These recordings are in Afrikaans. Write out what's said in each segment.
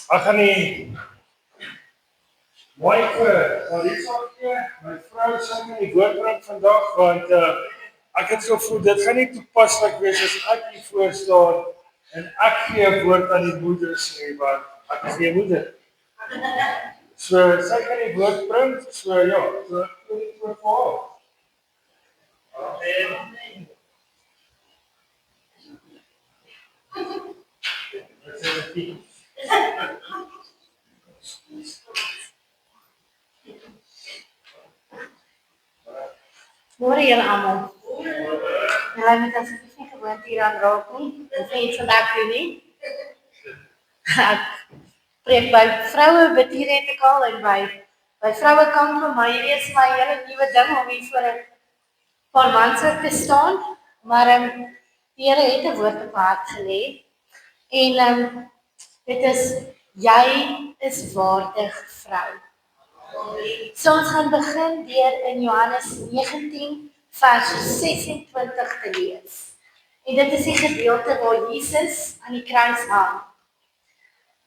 Ek gaan nie mooi vir Marisa gee, my vrou sy gaan die woord bring vandag, want ek het so voel, dit gaan nie toepaslik wees as ek hier voor staan en ek gee 'n woord aan die moeders nie, want ek is nie 'n moeder. So sy gaan die woord bring, so ja, so ek wil dit voor haar. Amen. Dit is 'n ding. Môre julle almal. Julle moet asseblief nie gewoond hier aan raak nie. Dis nie iets wat ek doen nie. Ek preek by vroue bid hier het ek al en by vroue kamp vir my is my hele nuwe ding om hier voor 'n paar mense te staan. Maar die Here het 'n woord op my hart gelê. En dit is jy is waardig vrou. So ons gaan begin deur in Johannes 19 vers 26 te lees. En dit is die gedeelte waar Jesus aan die kruis hang.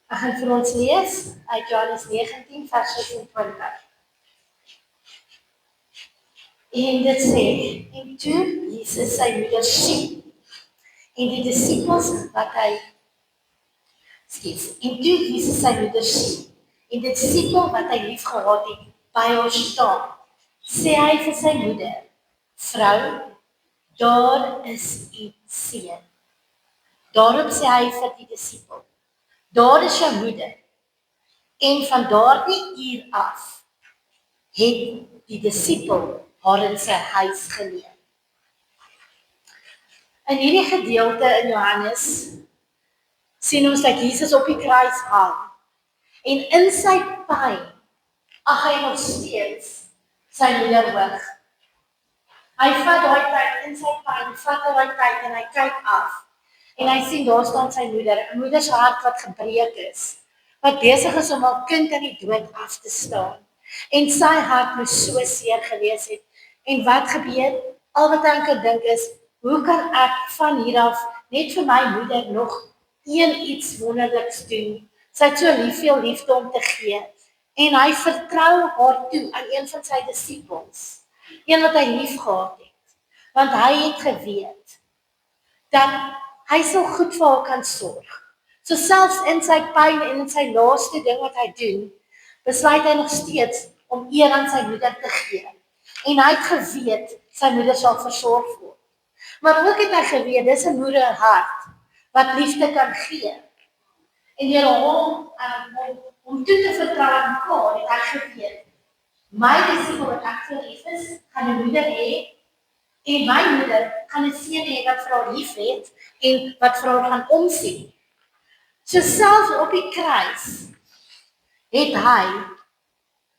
Ek gaan vir ons lees uit Johannes 19 vers 26. En dit sê, en toe Jesus sy moeder sien en die disippels wat hy en toe Jesus sy moeder sien en die disipel wat hy lief gehad het by haar staan, sê hy vir sy moeder, vrou, daar is u seun. Daarop sê hy vir die disipel, daar is jou moeder. En van daardie uur af het die disipel haar in sy huis geneem. In hierdie gedeelte in Johannes sien ons dat Jesus op die kruis hang en in sy pyn ag hy nog steeds sy moeder hoog. Hy vat daai tyd in sy pyn, vat daai tyd en hy kyk af en hy sien daar staan sy moeder, 'n moeder se hart wat gebreek is, wat besig is om haar kind aan die dood af te staan. En sy hart moes so seer gewees het. En wat gebeur? Al wat hy kan dink is, hoe kan ek van hier af net vir my moeder nog iets wonderliks doen? Sy het so veel liefde om te gee. En hy vertrou haar toe aan een van sy disippels, een wat hy lief gehad het. Want hy het geweet dat hy sal goed vir haar kan sorg. So selfs in sy pyn en in sy laaste ding wat hy doen, besluit hy nog steeds om eer aan sy moeder te gee. En hy het geweet, sy moeder sal versorg word. Maar ook het hy geweet, dis 'n moeder hart, wat liefde kan gee. En deur om toe te vertrou aan mekaar, het hy geweet, my disipel wat ek vir lief is, gaan 'n moeder hê, en my moeder gaan 'n seun hê wat vir haar lief het, en wat vir haar gaan omsien. So selfs op die kruis, het hy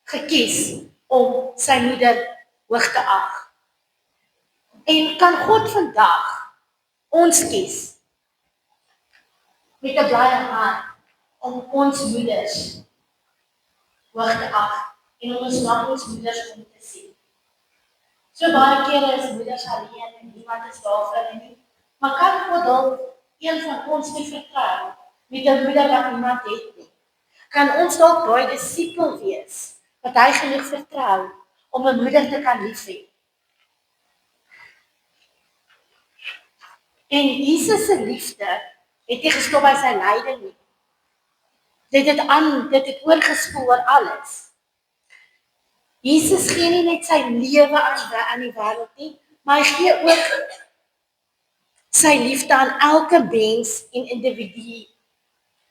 gekies om sy moeder hoog te ag. En kan God vandag ons kies met 'n blye hart om ons moeders hoog te ag en om ons na ons moeders om te sien. So baie kere is moeders alleen en niemand is daar vir hulle nie. Maar kan God dalk een van ons nie vertrou met 'n moeder wat niemand het nie? Kan ons dalk daai disipel wees wat hy genoeg vertrou om 'n moeder te kan lief hê? En Jesus se liefde het nie gestop by sy lyding nie. Dit het oorgespoel oor alles. Jesus gee nie net sy lewe aan die wêreld nie, maar hy gee ook sy liefde aan elke mens en individu.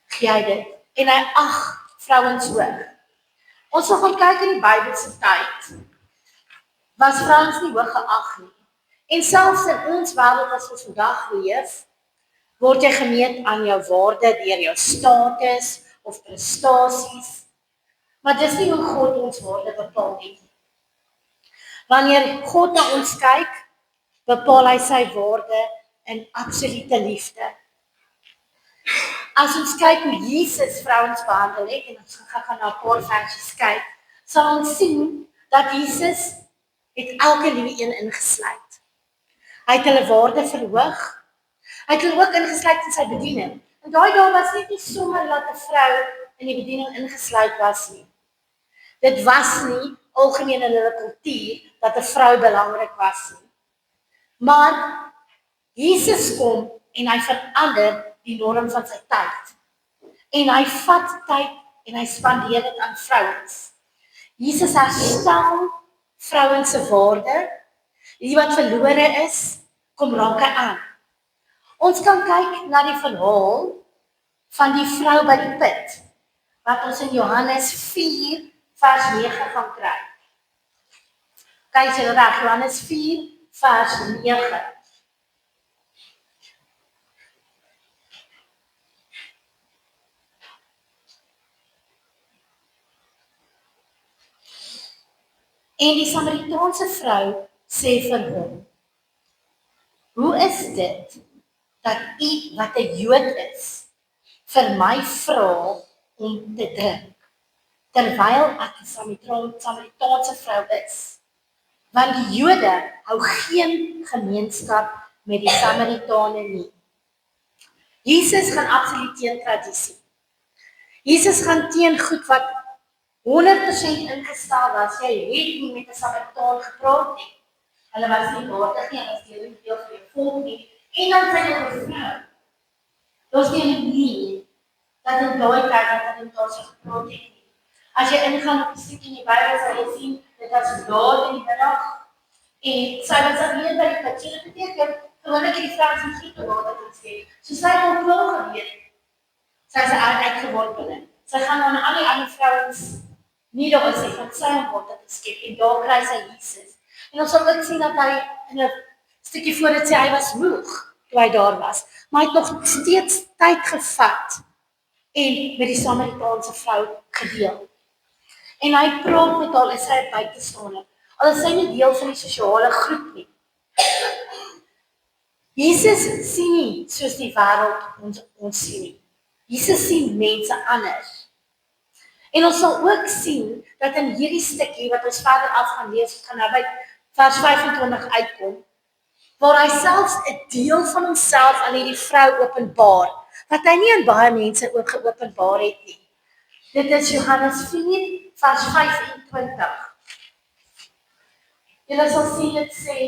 Gee hy dit. En hy ag vrouens hoog. Ons sal gaan kyk in die Bybelse tyd. Was vrouens nie hoog geag nie. En selfs in ons wêreld as ons vandag leef, word jy gemeet aan jou waarde deur jou status of prestasies. Maar dis nie hoe God ons waarde bepaal nie. Wanneer God na ons kyk, bepaal hy sy waarde in absolute liefde. As ons kyk hoe Jesus vrouens behandel het, en ons gaan na 'n paar versies kyk, sal ons sien dat Jesus het elke liewe een ingesluit. Hy het hulle waarde verhoog. Hy het hulle ook ingesluit in sy bediening. En daai dae was nie sommer laat 'n vrou in die bediening ingesluit was nie. Dit was nie algemeen in hulle kultuur dat 'n vrou belangrik was nie. Maar Jesus kom en hy verander die norm van sy tyd. En hy vat tyd en hy spandeer dit aan vrouens. Jesus herstel vrouens se waarde. Die wat verlore is, kom raak hy aan. Ons kan kyk na die verhaal van die vrou by die put, wat ons in Johannes 4 vers 9 gaan kry. Kyk jy reg, Johannes 4 vers 9. En die Samaritaanse vrou sê vir hom, hoe is dit dat u wat 'n Jood is, vir my vra om te drink, terwyl ek 'n Samaritaanse vrou is? Want die Jode hou geen gemeenskap met die Samaritane nie. Jesus gaan absoluut teen tradisie. Jesus gaan teen goed wat 100% ingestel was. Jy het nie met 'n Samaritaan gepraat nie. Hulle was nie waardig nie, hulle was deel van die volk nie. En dan sê hulle 'n vrou. Daar's nie 'n manier dat in daai tyd dat hulle daar so gepraat het nie. As jy ingaan op 'n stukkie in die Bybel sal jy sien dit was laat in die middag en sy was alleen by die put. Dit beteken gewoonlik het die vrouens nie giet water geskep. So sy het al klaar geweet. Sy is uitgeworpene. Sy gaan aan al die ander vrouens nie daar is nie, want sy om water te skep en daar kry sy Jesus. En ons sal ook sien dat hy in 'n stukkie voor dit sê hy was moeg toe hy daar was, maar hy het nog steeds tyd gevat en met die Samaritaanse vrou gedeel. En hy praat met haar, is sy 'n buitestander. Al is sy nie deel van die sosiale groep nie. Jesus sien nie soos die wêreld ons sien nie. Jesus sien mense anders. En ons sal ook sien dat in hierdie stukkie wat ons verder af gaan lees, gaan nou by vers 25 uitkom, waar hy selfs 'n deel van homself aan hierdie vrou openbaar, wat hy nie aan baie mense ook geopenbaar het nie. Dit is Johannes 4 vers 25. Julle sal sien dit sê,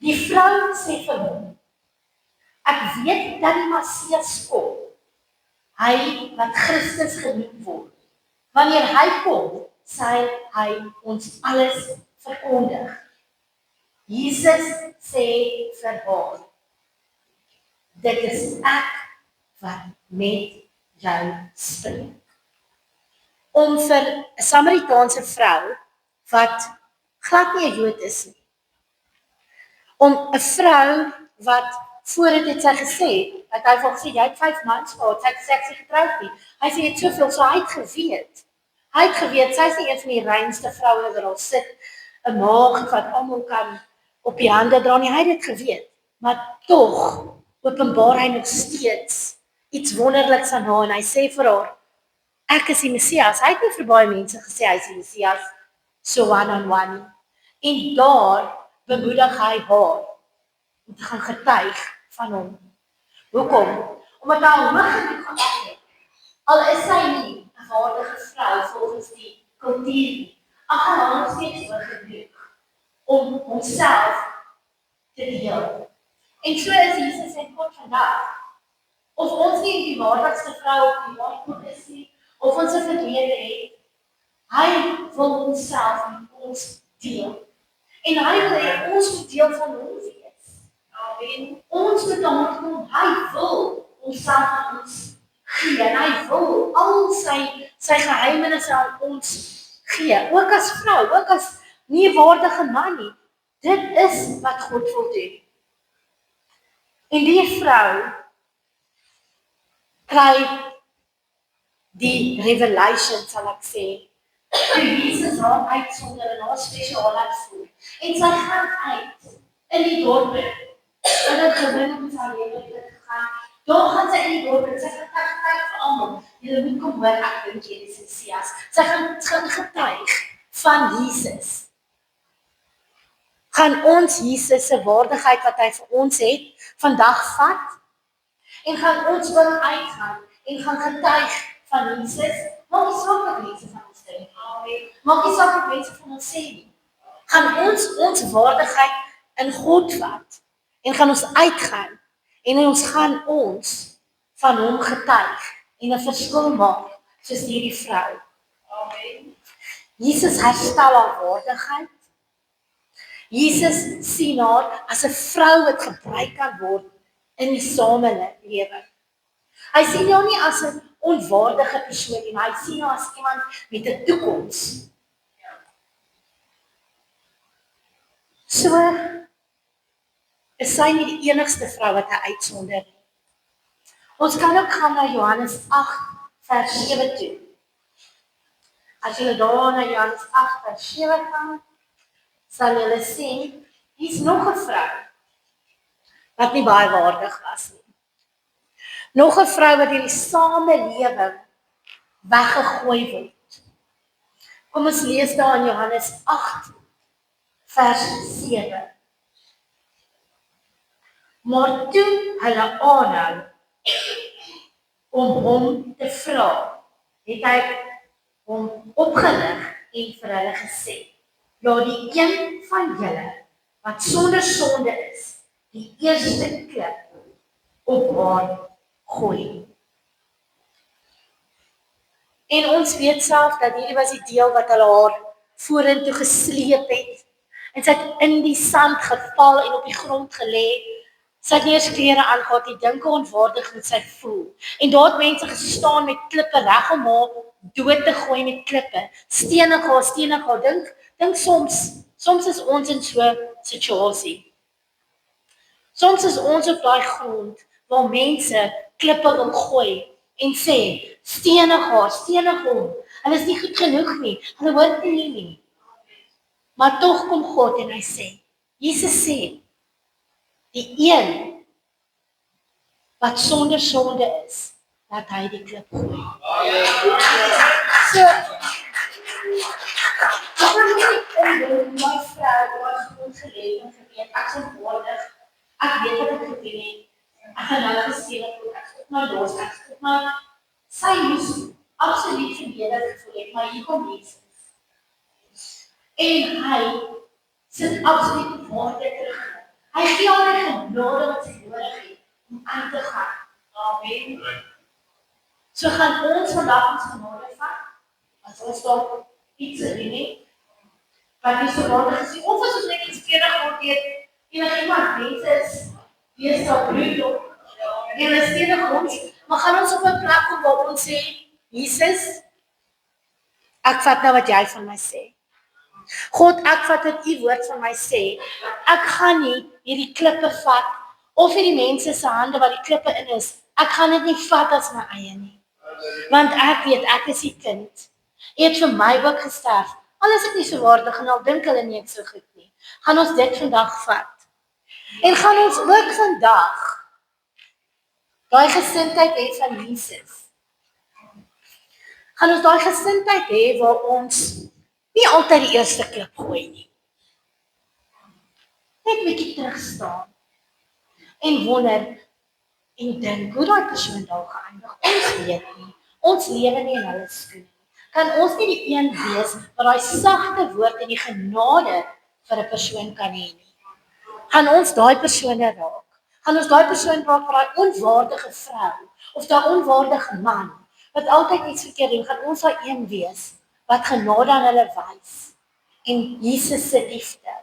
die vrou sê vir hom, ek weet dat die Messias kom, hy wat Christus genoem word. Wanneer hy kom, sal hy ons alles verkondig. Jesus sê vir haar, dit is ek wat met jou spreek. Om vir 'n Samaritaanse vrou, wat glad nie 'n Jood is nie, om 'n vrou wat voordat het sy gesê, dat hy vir gesê, jy het 5 mans gehad, sy het gesê, ek is nie getroud nie. Hy sê, jy het soveel, so hy het geweet. Hy het geweet, sy is nie een van die reinste vroue wat al sit, 'n maagd wat almal kan op die hande dra nie, hy het dit geweet. Maar tog, openbaar hy nog steeds iets wonderliks aan haar, en hy sê vir haar, ek is die Messias. Hy het nie vir baie mense gesê, hy is die Messias, so one-on-one nie. En daar bemoedig hy haar, om te gaan getuig van hom. Hoekom? Omdat hy hom genoeg gehad het. Al is sy nie 'n waardige vrou volgens die kultuur nie, ag hy hom nog steeds genoeg om homself te deel. En so is Jesus en God vandag. Of ons nie die waardigste vrou op die aarde is nie, of ons 'n verlede het, hy wil homself met ons deel. En hy wil hê ons moet deel van hom wees. En ons moet daarmee kom, hy wil homself aan ons gee, en hy wil al sy geheimenisse aan ons gee, ook as vrou, ook as nie waardige man nie. Dit is wat God wil doen. En die vrou kry die revelation, sal ek sê, toe Jesus haar uitsonder en haar spesiaal laat voel. En sy gaan uit in die dorp, en het gewin om sy lewe te gaan. Daar gaan sy in die dorp, en sy gaan getuig vir almal. Julle moet kom hoor, ek dink jy is Messias. Sy gaan getuig van Jesus. Gaan ons Jesus se waardigheid wat hy vir ons het, vandag vat, en gaan ons wil uitgaan en gaan getuig van Jesus. Maak nie saak wat mense van ons dink nie. Maak nie saak wat mense van ons sê nie. Gaan ons waardigheid in God vat en gaan ons uitgaan en ons gaan ons van hom getuig en 'n verskil maak soos hierdie vrou. Amen. Jesus herstel haar waardigheid. Jesus sien haar as 'n vrou wat gebruik kan word in die samelewing. Hy sien jou nie as 'n onwaardige persoon nie, maar hy sien jou as iemand met 'n toekoms. So is sy nie die enigste vrou wat hy uitsonder nie. Ons kan ook gaan na Johannes 8 vers 7 toe. As jy daar na Johannes 8 vers 7 gaan, sal jy sien, hier's nog 'n vrou wat nie baie waardig was nie. Nog 'n vrou wat in die samelewing weggegooi word. Kom ons lees daar in Johannes 8 vers 7. Maar toe hulle aanhou om hom te vra, het hy hom opgerig en vir hulle gesê, laat die een van julle wat sonder sonde is, die eerste klip op haar gooi. En ons weet self dat hierdie was die deel wat hulle haar vorentoe gesleep het. En sy het in die sand geval en op die grond gelê. Sy het nie eens klere aangehad nie, dink hoe onwaardig moet sy voel. En daar het mense gestaan met klippe reg om haar dood te gooi met klippe. Stenig haar, dink soms is ons in so 'n situasie. Soms is ons op daai grond waar mense klippe wil gooi en sê, stenig hom. Hulle is nie goed genoeg nie, hulle hoort nie. Maar tog kom God en hy sê, Jesus sê, die een wat sonder sonde is, laat hy die klip gooi. So, ek kan nie in my vrou was goed geleef en geweet, ek is waardig, ek weet wat ek gedoen het, ek gaan nou gesê word, ek skop my los, sy moes absoluut verbeter gevoel het, maar hier kom Jesus. En hy sit absoluut waarde terug. Hy gee haar die genade wat sy nodig het om aan te gaan. Amen. So gaan ons vandag ons genade vat, as ons daar iets doen nie, wat nie so waardig is, of as ons net inspireer word deur enigiemand, mense is deesdae bruut en hulle stenig ons, maar gaan ons op 'n plek kom waar ons sê, Jesus, ek vat nou wat jy van my sê. God, ek vat wat u woord van my sê. Ek gaan nie hierdie klippe vat, of hierdie mense se hande wat die klippe in is, ek gaan dit nie vat as my eie nie. Want ek weet, ek is die kind. U het vir my ook gesterf. Al is ek nie so waardig en al dink hulle nie ek so goed nie. Gaan ons dit vandag vat. En gaan ons ook vandag daai gesindheid hê van Jesus. Gaan ons daai gesindheid hê waar ons nie altyd die eerste klip gooi nie. Net 'n bietjie terug staan en wonder en dink hoe daai persoon daar geëindig. Ons weet nie. Ons lewe nie in hulle skoene nie. Kan ons nie die een wees wat daai sagte woord en die genade vir 'n persoon kan hê nie? Gaan ons daai persone raak? Gaan ons daai persoon raak vir daai onwaardige vrou of daai onwaardige man wat altyd iets verkeerd doen? Gaan ons daai een wees wat genade aan hulle wys en Jesus se liefde?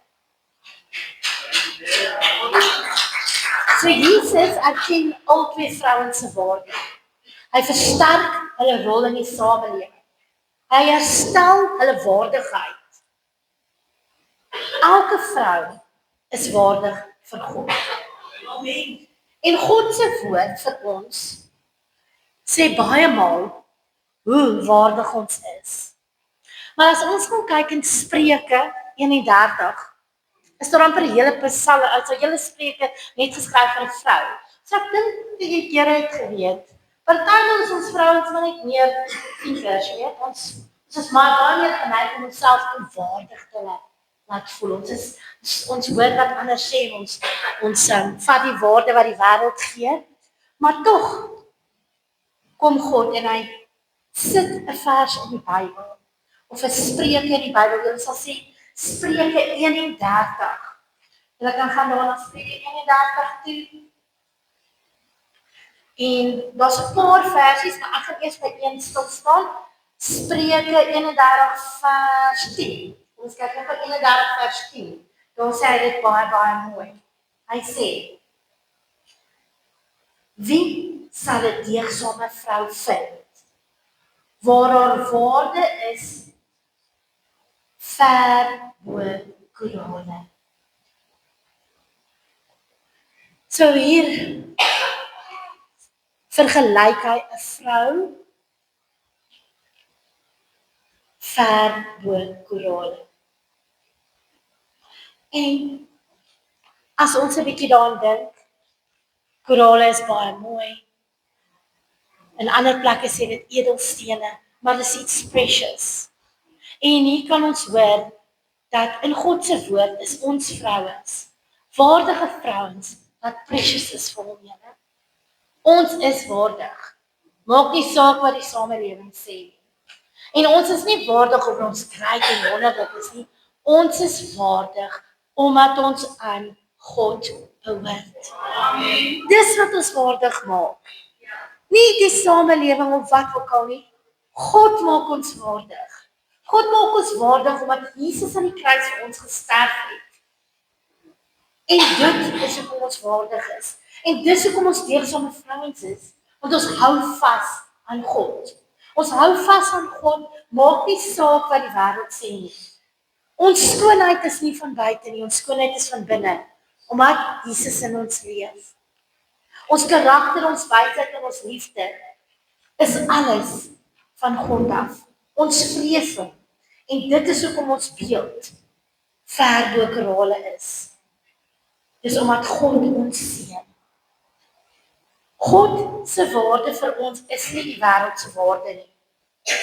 So Jesus erken al twee vrouens se waarde. Hy versterk hulle rol in die samelewing. Hy herstel hulle waardigheid. Elke vrou is waardig vir God. Amen. En God se woord vir ons sê baie maal hoe waardig ons is. Maar as ons gaan kyk in Spreuke 31, is daar amper 'n hele psalme, also hele Spreuke net geskryf vir 'n vrou. So ek dink die Here het geweet. Partymal is ons vrouens maar net meer finkers, weet ons is maar baie meer geneig om onsself onwaardig te laat voel. Ons hoor wat ander sê, ons vat die waarde wat die wêreld gee, maar tog kom God en hy sit 'n vers in die Bybel of 'n spreuke in die Bybel. Jy sal sê Spreuke 31. En ek gaan daarna Spreuke 31 toe. En daar's 'n paar versies, maar ek gaan eers by een stil staan. Spreuke 31 vers 10. Ons kyk net by 31 vers 10. Daar sê hy dit baie mooi. Hy sê: Wie sal 'n deegsame vrou vind? Waar haar waarde is ver bo korale. So hier vergelyk hy 'n vrou ver bo korale. En as ons 'n bietjie daaraan dink, korale is baie mooi. In ander plekke sê dit edelstene, maar dit is iets precious. En hier kan ons hoor dat in God se woord is ons vrouens, waardige vrouens wat precious is vir hom, julle. Ons is waardig. Maak nie saak wat die samelewing sê nie. En ons is nie waardig omdat ons great en wonderlik is nie. Ons is waardig omdat ons aan God behoort. Amen. Dis wat ons waardig maak. Nie die samelewing of wat ook al nie. God maak ons waardig. God maak ons waardig omdat Jesus aan die kruis vir ons gesterf het. En dit is hoekom ons waardig is. En dis hoekom ons deegsame vrouens is. Want ons hou vas aan God. Ons hou vas aan God, maak nie saak wat die wêreld sê nie. Ons skoonheid is nie van buite nie, ons skoonheid is van binne, omdat Jesus in ons leef. Ons karakter, ons wysheid en ons liefde is alles van God af. Ons vrees hom. En dit is hoekom ons beeld ver bo korale is. Dis omdat God ons seën. God se waarde vir ons is nie die wêreld se waarde nie.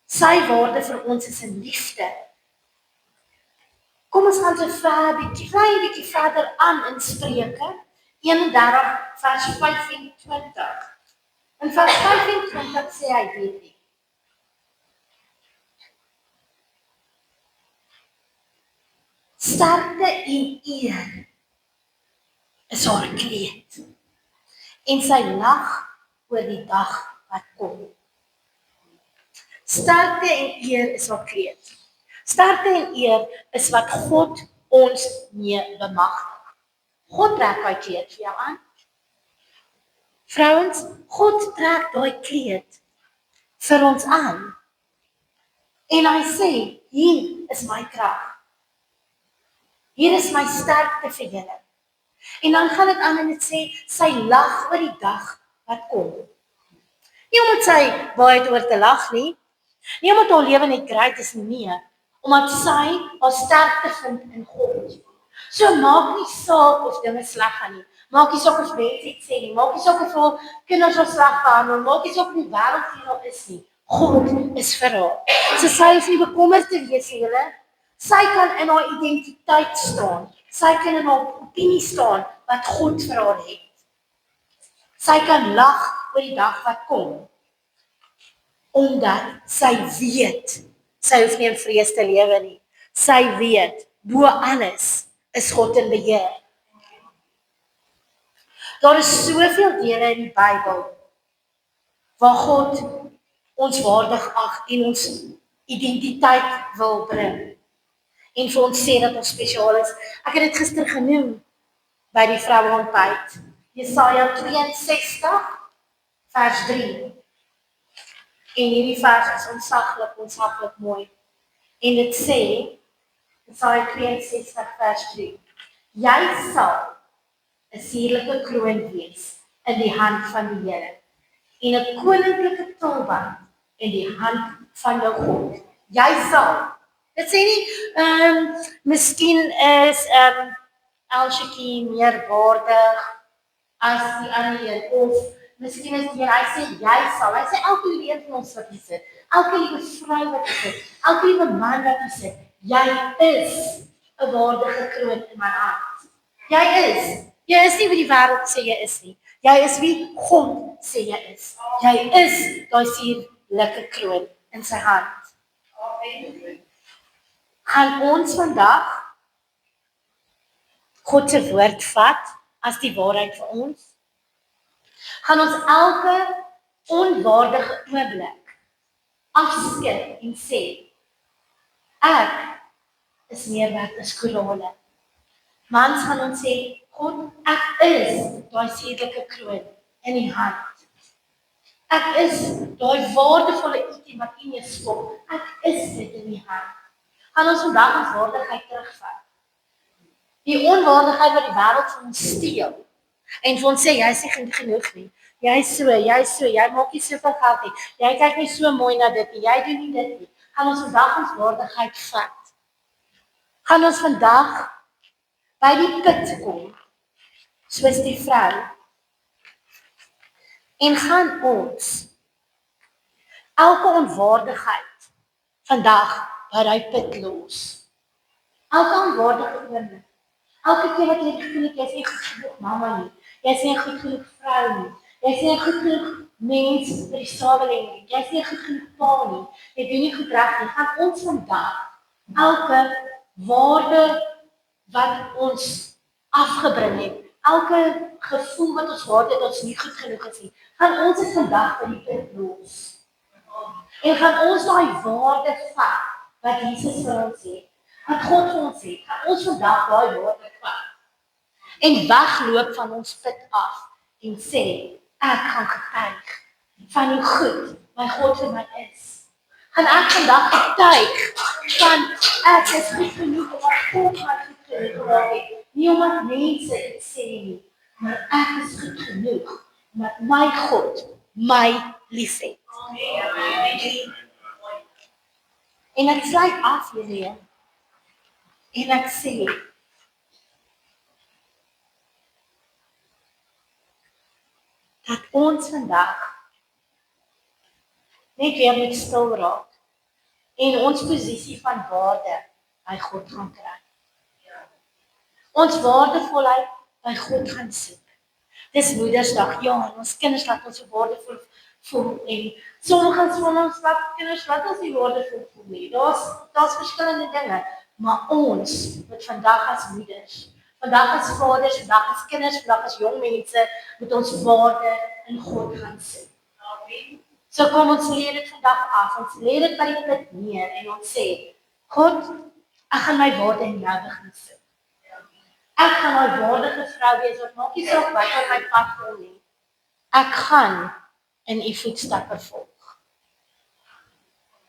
Sy waarde vir ons is in liefde. Kom ons gaan so klein bietjie verder aan in Spreuke 31 vers 25. In vers 25 sê hy dit. Sterkte en eer is haar kleed. En sy lag oor die dag wat kom. Sterkte en eer is haar kleed. Sterkte en eer is wat God ons mee bemagtig. God trek daai kleed vir jou aan. Vrouens, God trek daai kleed vir ons aan. En hy sê, hier is my krag. Hier is my sterkte vir julle. En dan gaan dit aan en dit sê, sy lag oor die dag wat kom. Nie omdat sy baie oor te lag nie, nie omdat haar lewe net great is nie, omdat sy haar sterkte vind in God. So maak nie saak of dinge sleg gaan nie, maak nie saak of mense iets sê nie, maak nie saak of kinders ons sleg behandel, maak nie saak of die wêreld hier nog is nie, God is vir haar. So sy hoef nie bekommerd te wees nie, julle. Sy kan in haar identiteit staan, sy kan in haar opinie staan wat God vir haar het. Sy kan lag oor die dag wat kom, omdat sy weet, sy hoef nie in vrees te lewe nie. Sy weet, bo alles is God in beheer. Daar is soveel dele in die Bybel waar God ons waardig ag en ons identiteit wil bring. En vir ons sê dat ons spesiaal is. Ek het dit gister genoem by die vroueontbyt. Jesaja 62 vers 3. En hierdie vers is ontsaglik mooi. En dit sê, Jesaja 62 vers 3. Jy sal 'n sierlike kroon wees in die hand van die Here en 'n koninklike tulband in die hand van jou God. Jy sal. Dit sê nie, miskien is Elsjekie meer waardig as die ander een, of miskien is hy sê jy sal. Hy sê elke liewe van ons wat hier sit, elke liewe vrou wat hier sit, elke liewe man wat hier sit, jy is 'n waardige kroon in my hand. Jy is nie wie die wêreld sê jy is nie. Jy is wie God sê jy is. Jy is daai suurlike kroon in sy hand. Gaan ons vandag God se woord vat as die waarheid vir ons? Gaan ons elke onwaardige oomblik afskud en sê, ek is meer werd as korale. Mans gaan ons sê, God, ek is daai sedelike kroon in die hand. Ek is daai waardevolle item wat U mee skop. Ek is dit in die hand. Gaan ons vandag ons waardigheid terugvat. Die onwaardigheid wat die wêreld van ons steel. En vir ons sê, jy is nie genoeg nie. Jy is so, jy maak nie soveel geld nie. Jy kyk nie so mooi na dit nie. Jy doen nie dit nie. Gaan ons vandag ons waardigheid vat. Gaan ons vandag by die put kom, soos die vrou. En gaan ons elke onwaardigheid vandag by die put los. Elke onwaardige oomblik. Elke keer wat jy gevoel het, jy is nie goed genoeg mamma nie. Jy is nie 'n goed genoeg vrou nie. Jy is nie 'n goed genoeg mens vir die samelewing nie. Jy is nie 'n goed genoeg pa nie. Jy doen nie goed reg nie. Gaan ons vandag elke waarde wat ons afgebring het, elke gevoel wat ons gehad het, ons nie goed genoeg is nie, gaan ons dit vandag by die put los. En gaan ons daai waarde vat wat Jesus vir ons het, wat God vir ons het, gaan ons vandag daai waarde vat en wegloop van ons put af en sê, ek gaan getuig van hoe goed my God vir my is. Gaan ek vandag getuig van ek is goed genoeg omdat God my goed genoeg gemaak het. Nie omdat mense dit sê nie, maar ek is goed genoeg omdat my God my liefhet. En ek sluit af hiermee en ek sê, dat ons vandag net weer moet stil raak en ons posisie van waarde by God gaan kry. Ons waardevolheid by God gaan soek. Dis Moedersdag, ja, en ons kinders laat ons so waardevol voel en sommige van ons kinders laat ons nie waardevol voel nie. Daar's verskillende dinge, maar ons moet vandag as moeders, vandag as vaders, vandag as kinders, vandag as jong mense, moet ons waarde in God gaan soek. So kom ons leer dit vandag af, ons leer dit by die put neer en ons sê, God, ek gaan my waarde in jou begin soek. Ek gaan 'n waardige vrou wees, wat maak nie saak wat op my pad kom nie. Ek gaan in U voetstappe volg.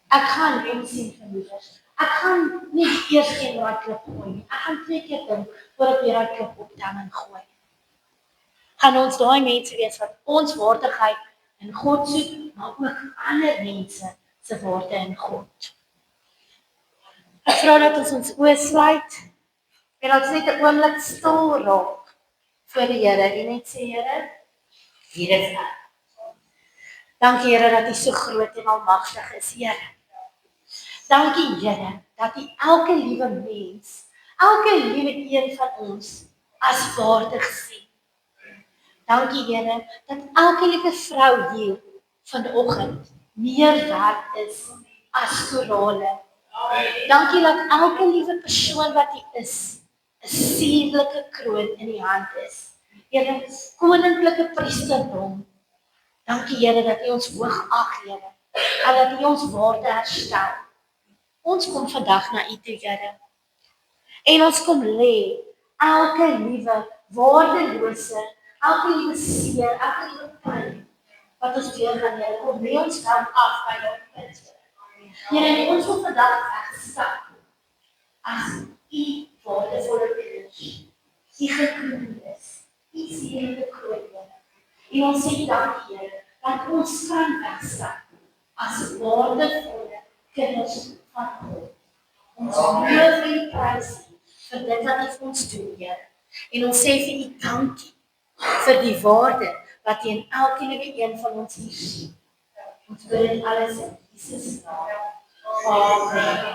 Ek gaan wens sien vir moeders. Ek gaan nie eers een raai klip gooi nie. Ek gaan 2 keer dink voor ek weer daai klip optel en gooi. Gaan ons daai mense wees wat ons waardigheid in God soek, maar ook ander mense se waarde in God. Ek vra dat ons oë sluit en ons net 'n oomblik stil raak voor die Here en net sê, Here, hier is ek. Dankie Here dat U so groot en almagtig is, Here. Dankie Here dat U elke liewe mens, elke liewe een van ons as waardig sien. Dankie Here dat elke liewe vrou hier vanoggend meer werd is as korale. Dankie dat elke liewe persoon wat U is, 'n suurlike kroon in die hand is. Here, koninklike priesterdom. Dankie Here dat U ons hoog ag, Here, en dat U ons waarde herstel. Ons kom vandag na U toe, Here. En ons kom lê elke liewe waardelose, elke liewe seer, elke liewe pyn wat ons deur gaan, Here, kom lê ons dan af by daai punt. Here, ons wil vandag wegstap as U waardevolle kinders. U gekroon is. U seënde kroon, Here. En ons sê dankie, Here, dat ons kan wegstap as waardevolle kinders van God. Ons loof U prys vir dit wat U vir ons doen, Here. En ons sê vir U dankie vir die waarde wat U in elkeen een van ons hier sien. Ons bid dit alles in Jesus naam. Amen.